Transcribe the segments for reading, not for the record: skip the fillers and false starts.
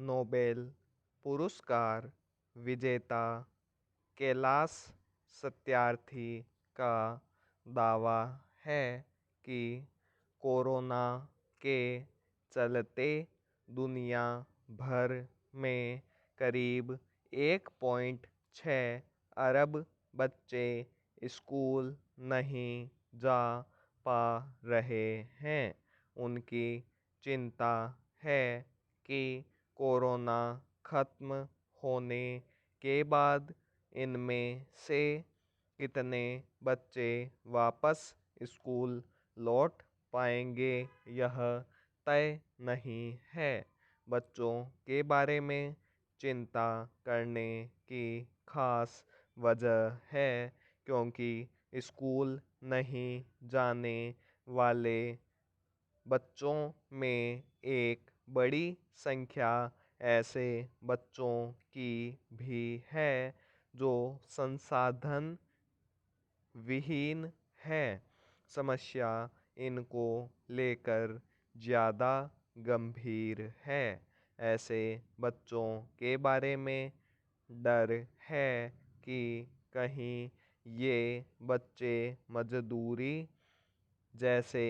Nobel पुरस्कार विजेता कैलाश सत्यार्थी का दावा है कि कोरोना के चलते दुनिया भर में करीब 1.6 अरब बच्चे स्कूल नहीं जा पा रहे हैं। उनकी चिंता है कि कोरोना खत्म होने के बाद इनमें से कितने बच्चे वापस स्कूल लौट पाएंगे यह तय नहीं है। बच्चों के बारे में चिंता करने की खास वजह है क्योंकि स्कूल नहीं जाने वाले बच्चों में एक बड़ी संख्या ऐसे बच्चों की भी है जो संसाधन विहीन है। समस्या इनको लेकर ज़्यादा गंभीर है। ऐसे बच्चों के बारे में डर है कि कहीं ये बच्चे मजदूरी जैसे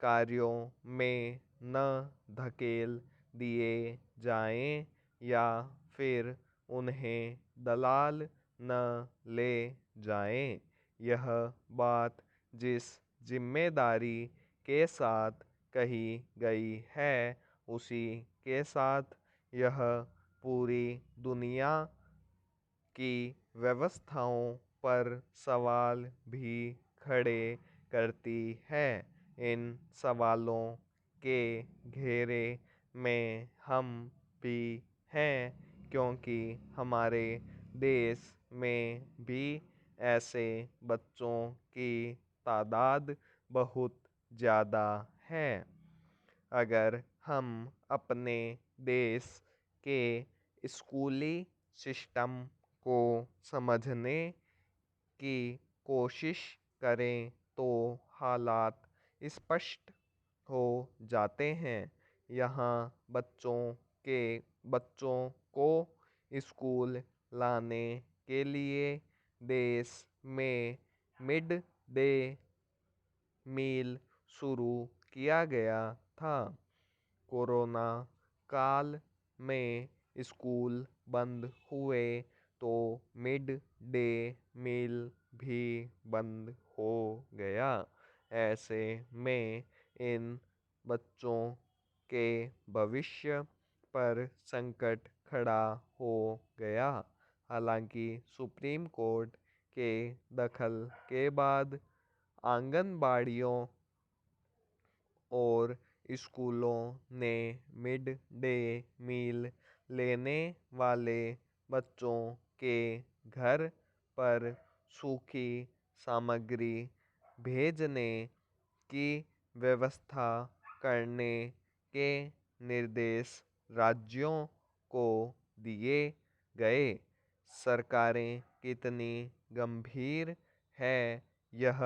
कार्यों में न धकेल दिए जाएं या फिर उन्हें दलाल न ले जाएं। यह बात जिस जिम्मेदारी के साथ कही गई है उसी के साथ यह पूरी दुनिया की व्यवस्थाओं पर सवाल भी खड़े करती है। इन सवालों के घेरे में हम भी हैं क्योंकि हमारे देश में भी ऐसे बच्चों की तादाद बहुत ज़्यादा है। अगर हम अपने देश के स्कूली सिस्टम को समझने की कोशिश करें तो हालात स्पष्ट हो जाते हैं। यहाँ बच्चों को स्कूल लाने के लिए देश में मिड डे मील शुरू किया गया था। कोरोना काल में स्कूल बंद हुए तो मिड डे मील भी बंद हो गया। ऐसे में इन बच्चों के भविष्य पर संकट खड़ा हो गया। हालांकि सुप्रीम कोर्ट के दखल के बाद आंगनबाड़ियों और स्कूलों ने मिड डे मील लेने वाले बच्चों के घर पर सूखी सामग्री भेजने की व्यवस्था करने के निर्देश राज्यों को दिए गए। सरकारें कितनी गंभीर है यह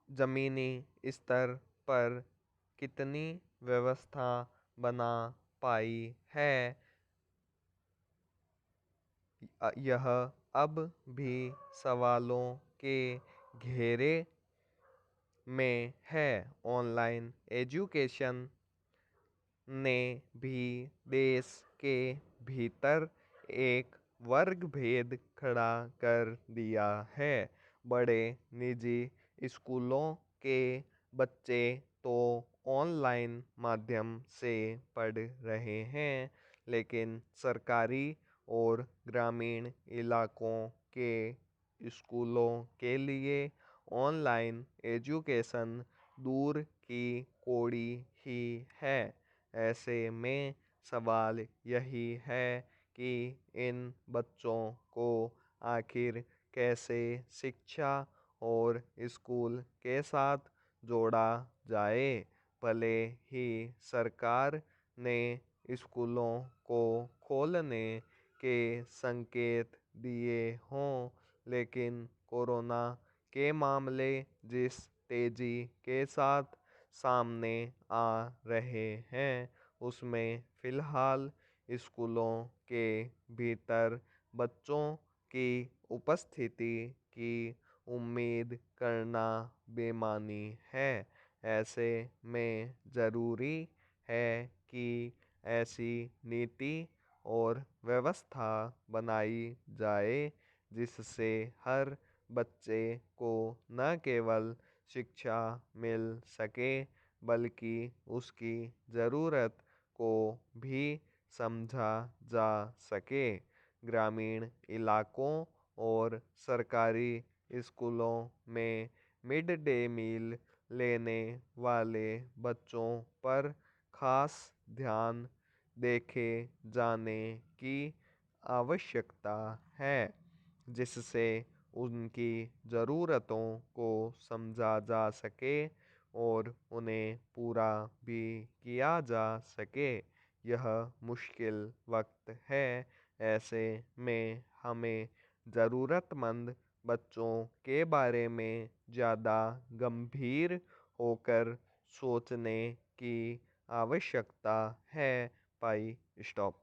ज़मीनी स्तर पर कितनी व्यवस्था बना पाई है यह अब भी सवालों के घेरे में है। ऑनलाइन एजुकेशन ने भी देश के भीतर एक वर्ग भेद खड़ा कर दिया है। बड़े निजी स्कूलों के बच्चे तो ऑनलाइन माध्यम से पढ़ रहे हैं लेकिन सरकारी और ग्रामीण इलाकों के स्कूलों के लिए ऑनलाइन एजुकेशन दूर की कौड़ी ही है। ऐसे में सवाल यही है कि इन बच्चों को आखिर कैसे शिक्षा और स्कूल के साथ जोड़ा जाए। भले ही सरकार ने स्कूलों को खोलने के संकेत दिए हों लेकिन कोरोना के मामले जिस तेज़ी के साथ सामने आ रहे हैं उसमें फ़िलहाल स्कूलों के भीतर बच्चों की उपस्थिति की उम्मीद करना बेमानी है। ऐसे में ज़रूरी है कि ऐसी नीति और व्यवस्था बनाई जाए जिससे हर बच्चे को न केवल शिक्षा मिल सके बल्कि उसकी ज़रूरत को भी समझा जा सके। ग्रामीण इलाकों और सरकारी स्कूलों में मिड डे मील लेने वाले बच्चों पर ख़ास ध्यान देखे जाने की आवश्यकता है जिससे उनकी ज़रूरतों को समझा जा सके और उन्हें पूरा भी किया जा सके। यह मुश्किल वक्त है। ऐसे में हमें ज़रूरतमंद बच्चों के बारे में ज़्यादा गंभीर होकर सोचने की आवश्यकता है। पाई स्टॉप।